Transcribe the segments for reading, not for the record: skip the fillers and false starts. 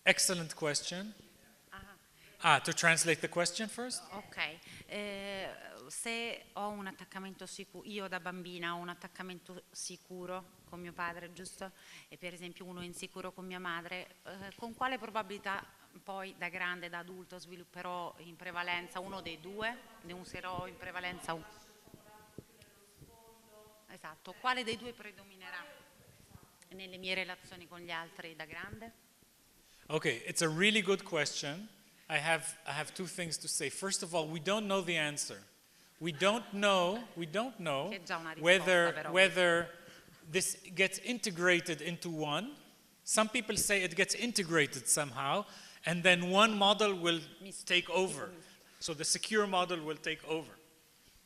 Excellent question. To translate the question first? Ok, se ho un attaccamento sicuro, io da bambina ho un attaccamento sicuro con mio padre, giusto? E per esempio uno insicuro con mia madre, con quale probabilità poi da grande, da adulto svilupperò in prevalenza uno dei due? Ne userò in prevalenza uno? Esatto, quale dei due predominerà nelle mie relazioni con gli altri da grande? Okay, it's a really good question. I have two things to say. First of all, we don't know the answer. We don't know Che è già una risposta, però. whether this gets integrated into one. Some people say it gets integrated somehow, and then one model will take over. So the secure model will take over.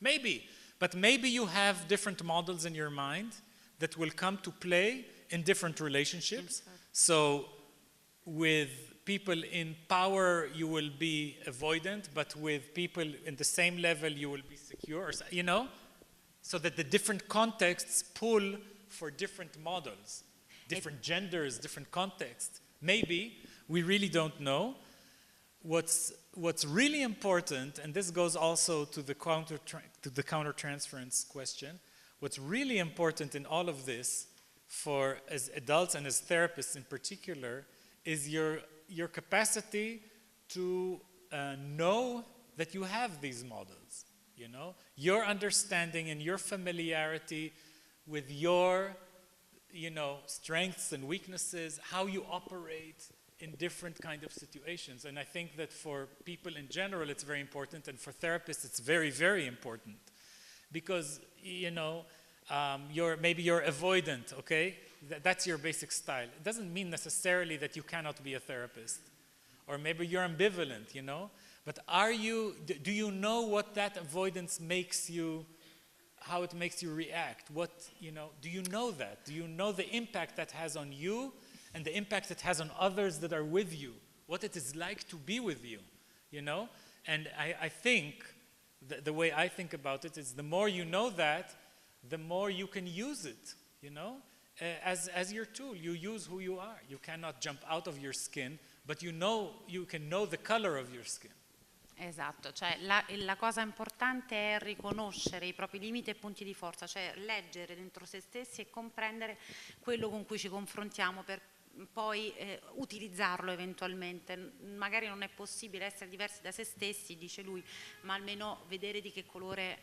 Maybe, but maybe you have different models in your mind that will come to play in different relationships. So with people in power, you will be avoidant, but with people in the same level, you will be secure, you know? So that the different contexts pull for different models, different genders, different contexts. Maybe, we really don't know. What's really important, and this goes also to the countertransference question, what's really important in all of this, for as adults and as therapists in particular, is your capacity to know that you have these models, you know? Your understanding and your familiarity with your, you know, strengths and weaknesses, how you operate in different kind of situations. And I think that for people in general, it's very important, and for therapists, it's very, very important. Because, you know, maybe you're avoidant, okay? That's your basic style. It doesn't mean necessarily that you cannot be a therapist. Or maybe you're ambivalent, you know? But do you know what that avoidance makes you, how it makes you react? What, you know, do you know that? Do you know the impact that has on you and the impact it has on others that are with you? What it is like to be with you, you know? And I think, the way I think about it is the more you know that, the more you can use it, you know? As your tool, you use who you are. You cannot jump out of your skin, but you can know the color of your skin. Esatto, cioè la cosa importante è riconoscere i propri limiti e punti di forza, cioè leggere dentro se stessi e comprendere quello con cui ci confrontiamo per poi utilizzarlo eventualmente. Magari non è possibile essere diversi da se stessi, dice lui, ma almeno vedere di che colore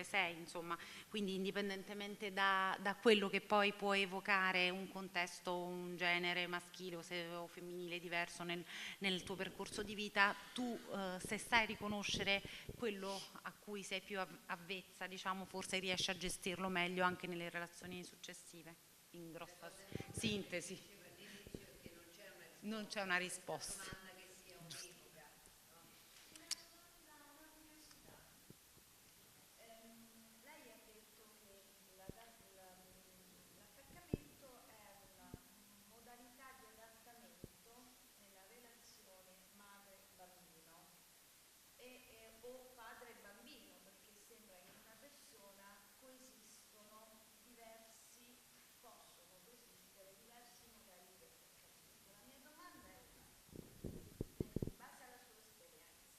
sei, insomma. Quindi indipendentemente da quello che poi può evocare un contesto, un genere maschile o femminile diverso nel tuo percorso di vita, tu se sai riconoscere quello a cui sei più avvezza, diciamo, forse riesci a gestirlo meglio anche nelle relazioni successive, in grossa sintesi. Non c'è una risposta. Lei ha detto che l'attaccamento è una modalità di adattamento nella relazione madre-bambino o padre-bambino, perché sembra che in una persona possono coesistere diversi modelli di attaccamento. La mia domanda è in base alla sua esperienza,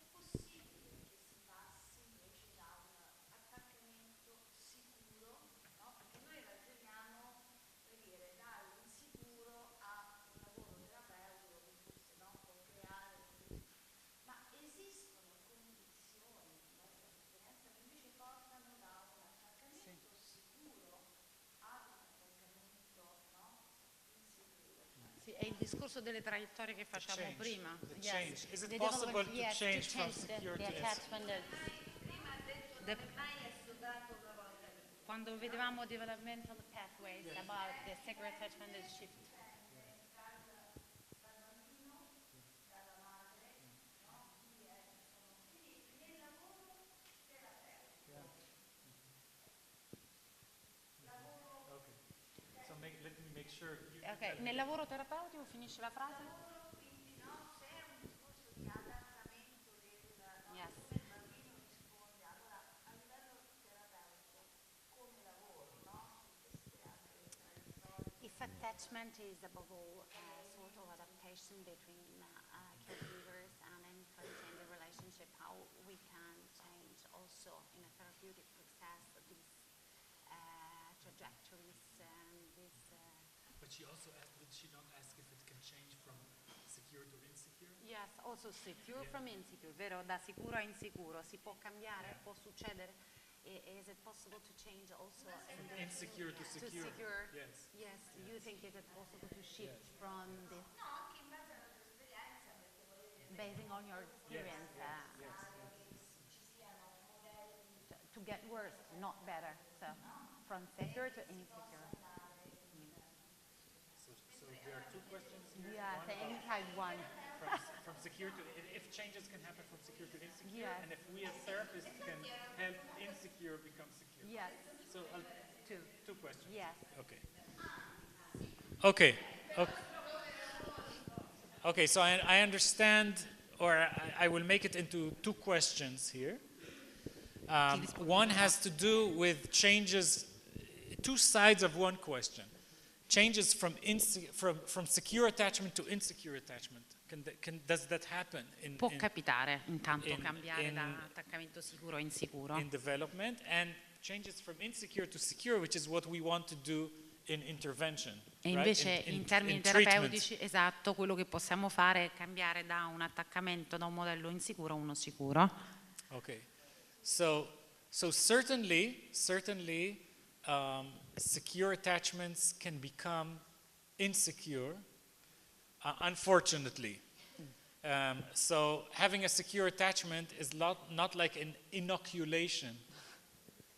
è possibile che si passi invece da un attaccamento sicuro, no? Perché noi ragioniamo, per dire, dall'insicuro a un lavoro terapeutico che forse no, può creare, ma esistono condizioni, in base all'esperienza, che invece portano da un attaccamento sicuro ad un attaccamento no, insicuro. Sì, è il discorso delle traiettorie che facciamo prima. Change. Is it possible to change from secure to insecure? Prima ha detto che mai è stato una volta lì. Quando vedevamo developmental pathways about the secure attachment and shift. Dal bambino, dalla madre, no? Quindi nel lavoro terapeutico. So let me make sure. Ok, nel lavoro terapeutico finisce la frase? Quindi no, se è un discorso di adattamento come il bambino risponde, allora a livello terapeutico come lavoro, no? Su queste altre traiettorie. If attachment is above all sort of adaptation. communication between caregivers and infants in the relationship, how we can change also in a therapeutic process these trajectories and these. But she also asked, did she not ask if it can change from secure to insecure? Yes, also secure from insecure, vero? Da sicuro a insicuro, si può cambiare, può succedere? Is it possible to change also From insecure to secure. Yes. Yes, you think is it possible to shift from this? No, anche in base alla tua esperienza, perché voglio dire, Basing on your experience, ci siano modelli to get worse, not better. So from secure to insecure. So there are two questions here. Yeah, One the about inside one. from secure to, if changes can happen from secure to insecure, Yes. and if we as therapists can help insecure become secure. Yes, So two questions. yes. Okay. Okay. Okay. Okay. So I understand, or I will make it into two questions here. One has to do with changes, two sides of one question. Changes from secure attachment to insecure attachment. Does that happen Può capitare intanto cambiare da attaccamento sicuro a insicuro. in development, and changes from insecure to secure, which is what we want to do in intervention. E right? invece in termini terapeutici, esatto, quello che possiamo fare è cambiare da un attaccamento, da un modello insicuro a uno sicuro. Okay, so certainly, secure attachments can become insecure, unfortunately. So having a secure attachment is not like an inoculation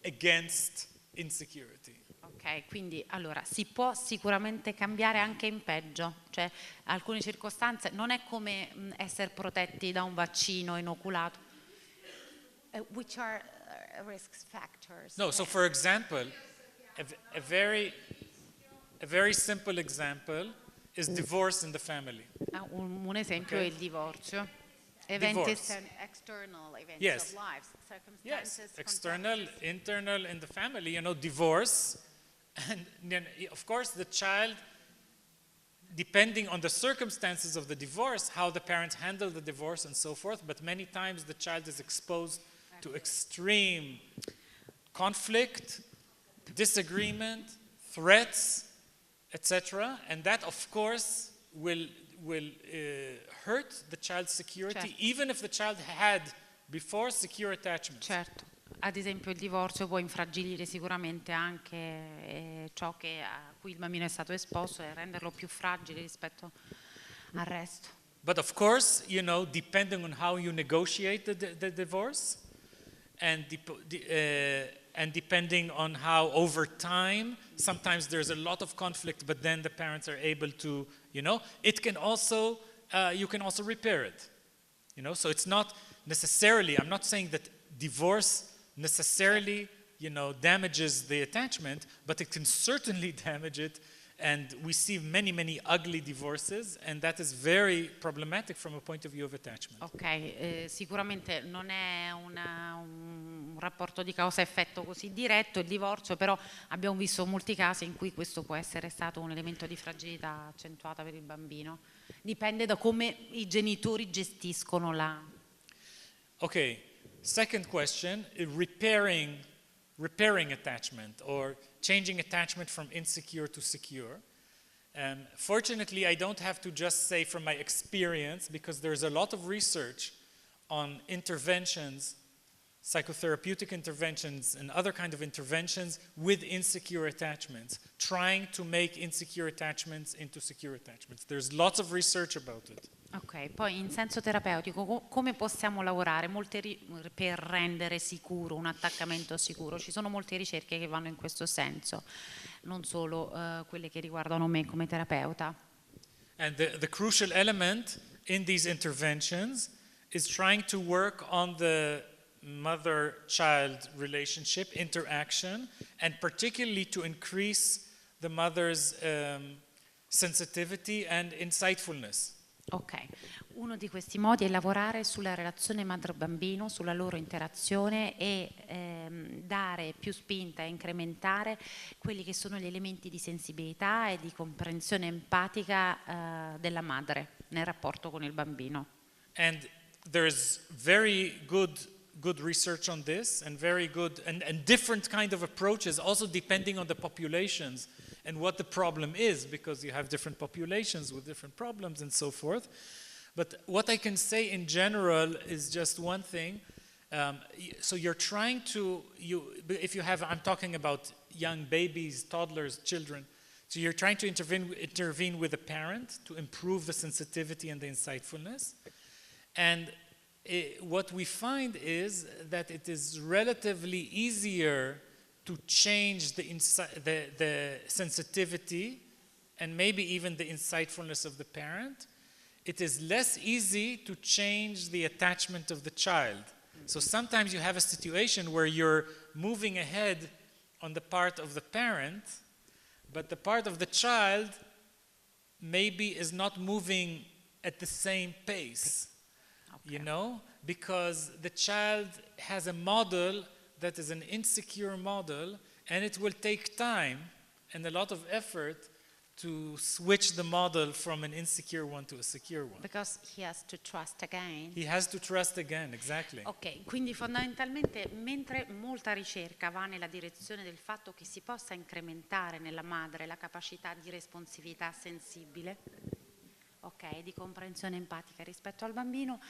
against insecurity. Ok, quindi allora si può sicuramente cambiare anche in peggio, cioè alcune circostanze non è come essere protetti da un vaccino inoculato. Which are risk factors? No, so for example, a very simple example is divorce in the family. Un esempio Okay. è il divorcio. Eventi Divorce. external events Yes. of life, Yes, circumstances. external, contexts. internal in the family, divorce. And then, of course, the child, depending on the circumstances of the divorce, how the parents handle the divorce and so forth, but many times the child is exposed to extreme conflict, disagreement, threats, etc. And that, of course, will hurt the child's security, Certo. even if the child had before secure attachment. Certo, ad esempio il divorzio può infragilire sicuramente anche ciò a cui il bambino è stato esposto e renderlo più fragile rispetto al resto. But of course, depending on how you negotiate the divorce, and depending on how over time, sometimes there's a lot of conflict, but then the parents are able to, it can also, you can also repair it. So it's not necessarily, I'm not saying that divorce necessarily, damages the attachment, but it can certainly damage it. And we see many, many ugly divorces, and that is very problematic from a point of view of attachment. Ok, sicuramente non è un rapporto di causa-effetto così diretto il divorzio, però abbiamo visto molti casi in cui questo può essere stato un elemento di fragilità accentuata per il bambino. Dipende da come i genitori gestiscono la... Okay, second question, repairing attachment or changing attachment from insecure to secure. Fortunately, I don't have to just say from my experience, because there's a lot of research on interventions, psychotherapeutic interventions and other kind of interventions with insecure attachments, trying to make insecure attachments into secure attachments. There's lots of research about it. Ok, poi in senso terapeutico come possiamo lavorare per rendere sicuro un attaccamento sicuro? Ci sono molte ricerche che vanno in questo senso, non solo quelle che riguardano me come terapeuta. And the crucial element in these interventions is trying to work on the mother-child relationship, interaction, and particularly to increase the mother's sensitivity and insightfulness. Ok, uno di questi modi è lavorare sulla relazione madre-bambino, sulla loro interazione e dare più spinta e incrementare quelli che sono gli elementi di sensibilità e di comprensione empatica della madre. nel rapporto con il bambino. And there's very good research on this, and very good and different kind of approaches, also depending on the populations and what the problem is, because you have different populations with different problems and so forth. But what I can say in general is just one thing. So you're trying to, if you have, I'm talking about young babies, toddlers, children. So you're trying to intervene with a parent to improve the sensitivity and the insightfulness. And what we find is that it is relatively easier to change the sensitivity and maybe even the insightfulness of the parent. It is less easy to change the attachment of the child. So sometimes you have a situation where you're moving ahead on the part of the parent, but the part of the child maybe is not moving at the same pace, you know, because the child has a model that is an insecure model, and it will take time and a lot of effort to switch the model from an insecure one to a secure one. Because he has to trust again. He has to trust again, exactly. Ok, quindi fondamentalmente mentre molta ricerca va nella direzione del fatto che si possa incrementare nella madre la capacità di responsività sensibile, ok, di comprensione empatica rispetto al bambino,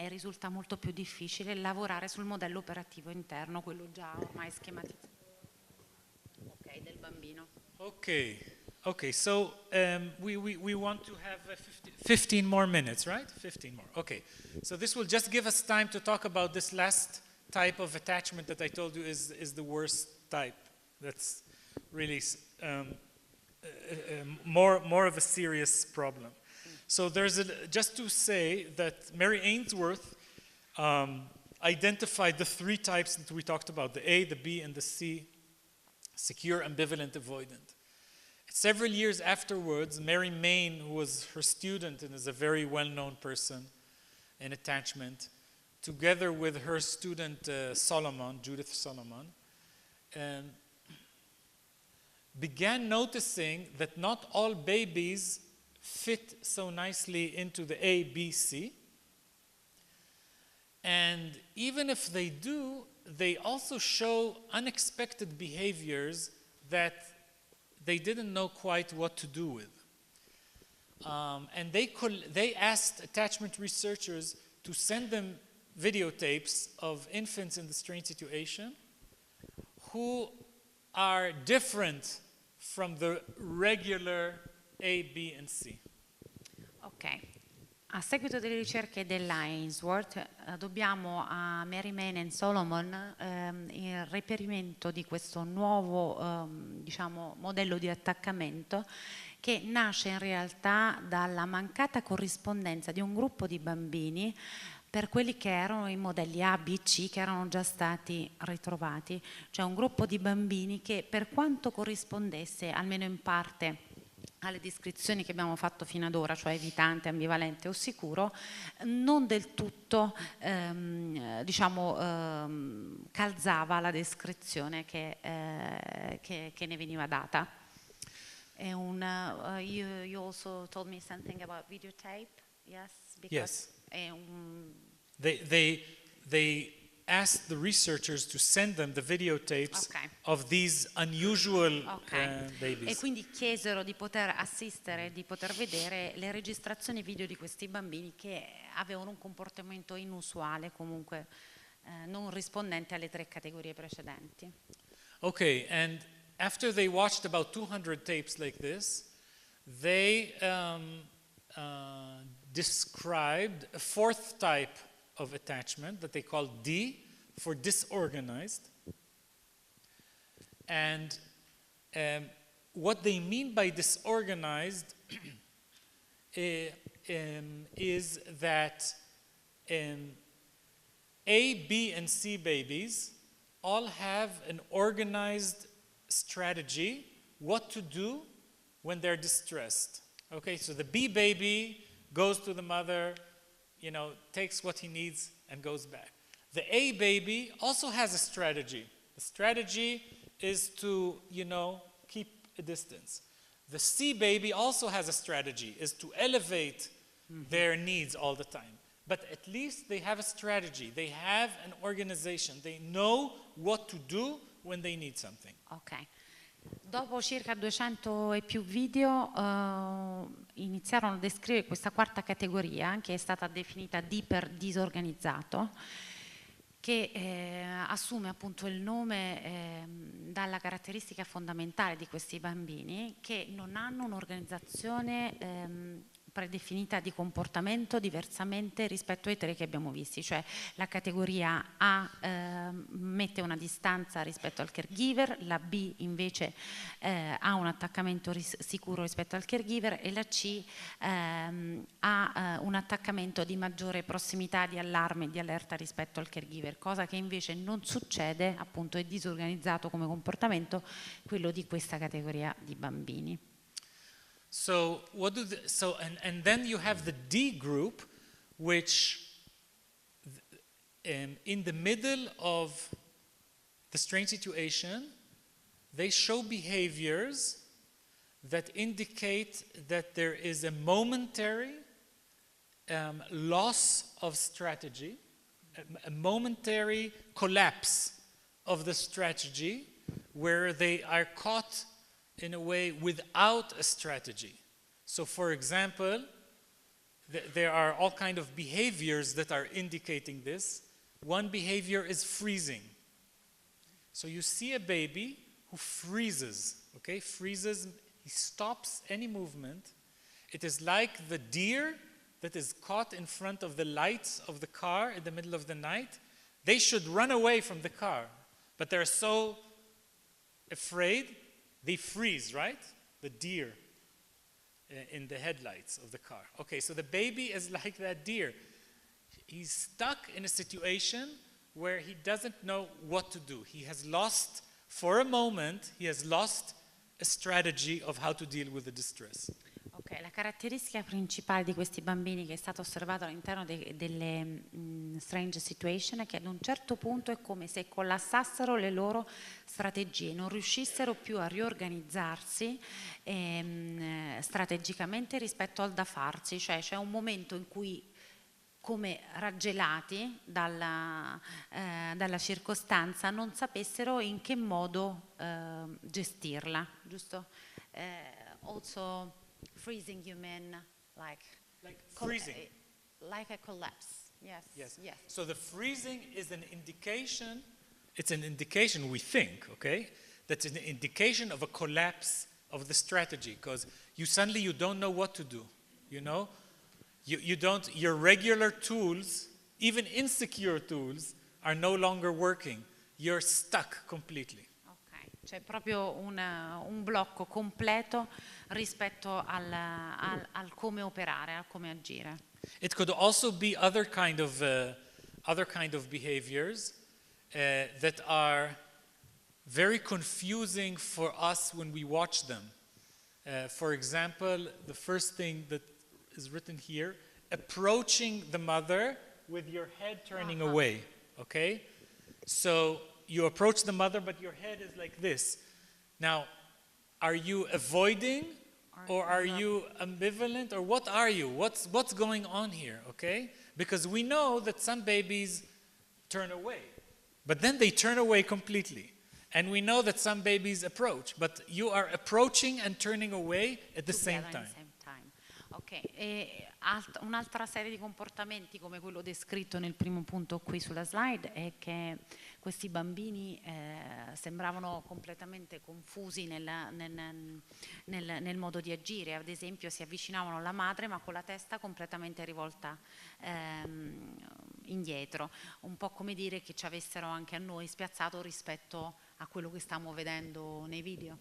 risulta molto più difficile lavorare sul modello operativo interno, quello già ormai schematizzato, ok, del bambino. Okay, so we want to have 15 more minutes, right? 15 more. Okay, so this will just give us time to talk about this last type of attachment that I told you is the worst type. That's really more of a serious problem. So just to say that Mary Ainsworth identified the three types that we talked about, the A, the B, and the C, secure, ambivalent, avoidant. Several years afterwards, Mary Main, who was her student and is a very well-known person in attachment, together with her student Judith Solomon, began noticing that not all babies fit so nicely into the A, B, C. And even if they do, they also show unexpected behaviors that they didn't know quite what to do with. And they asked attachment researchers to send them videotapes of infants in the strange situation who are different from the regular A, B, and C. Ok. A seguito delle ricerche della Ainsworth, dobbiamo a Mary Main e Solomon il reperimento di questo nuovo diciamo, modello di attaccamento che nasce in realtà dalla mancata corrispondenza di un gruppo di bambini per quelli che erano i modelli A, B, C che erano già stati ritrovati, cioè un gruppo di bambini che per quanto corrispondesse almeno in parte alle descrizioni che abbiamo fatto fino ad ora, cioè evitante, ambivalente o sicuro, non del tutto diciamo, calzava la descrizione che ne veniva data. You also told me something about videotape, yes? Because yes. They asked the researchers to send them the videotapes of these unusual babies. E quindi chiesero di poter assistere, di poter vedere le registrazioni video di questi bambini che avevano un comportamento inusuale, comunque non rispondente alle tre categorie precedenti. Okay, and after they watched about 200 tapes like this, they described a fourth type of attachment that they call D, for disorganized. And what they mean by disorganized is that A, B, and C babies all have an organized strategy what to do when they're distressed. Okay, so the B baby goes to the mother, you know, takes what he needs and goes back. The A baby also has a strategy. The strategy is to, you know, keep a distance. The C baby also has a strategy, is to elevate their needs all the time. But at least they have a strategy, they have an organization, they know what to do when they need something. Ok. Dopo circa 200 e più video iniziarono a descrivere questa quarta categoria, che è stata definita di iper disorganizzato, che assume appunto il nome dalla caratteristica fondamentale di questi bambini, che non hanno un'organizzazione predefinita di comportamento diversamente rispetto ai tre che abbiamo visti, cioè la categoria A mette una distanza rispetto al caregiver, la B invece ha un attaccamento sicuro rispetto al caregiver e la C ha un attaccamento di maggiore prossimità, di allarme, di allerta rispetto al caregiver, cosa che invece non succede, appunto è disorganizzato come comportamento quello di questa categoria di bambini. So and then you have the D group, which in the middle of the strange situation, they show behaviors that indicate that there is a momentary loss of strategy, a momentary collapse of the strategy, where they are caught in a way without a strategy. So for example, there are all kind of behaviors that are indicating this. One behavior is freezing. So you see a baby who freezes, okay? Freezes, he stops any movement. It is like the deer that is caught in front of the lights of the car in the middle of the night. They should run away from the car, but they're so afraid, they freeze, right? The deer in the headlights of the car. Okay, so the baby is like that deer. He's stuck in a situation where he doesn't know what to do. He has lost, for a moment, he has lost a strategy of how to deal with the distress. Ok, la caratteristica principale di questi bambini che è stata osservata all'interno delle strange situation è che ad un certo punto è come se collassassero le loro strategie, non riuscissero più a riorganizzarsi strategicamente rispetto al da farsi, cioè c'è un momento in cui, come raggelati dalla circostanza, non sapessero in che modo gestirla, giusto? Also freezing, you mean like freezing. Like a collapse. Yes. Yes. So the freezing is an indication, it's an indication, we think, okay? That's an indication of a collapse of the strategy, because you don't know what to do, you know? You don't, your regular tools, even insecure tools, are no longer working. You're stuck completely. C'è proprio un blocco completo rispetto al come operare, al come agire. It could also be other kind of behaviors that are very confusing for us when we watch them. For example, the first thing that is written here, approaching the mother with your head turning away, okay? So you approach the mother, but your head is like this. Now, are you avoiding, or are you ambivalent, or what are you? What's going on here, okay? Because we know that some babies turn away, but then they turn away completely. And we know that some babies approach, but you are approaching and turning away at the same time. Ok, un'altra serie di comportamenti come quello descritto nel primo punto qui sulla slide è che questi bambini sembravano completamente confusi nel modo di agire. Ad esempio si avvicinavano alla madre ma con la testa completamente rivolta indietro, un po' come dire che ci avessero anche a noi spiazzato rispetto a quello che stiamo vedendo nei video.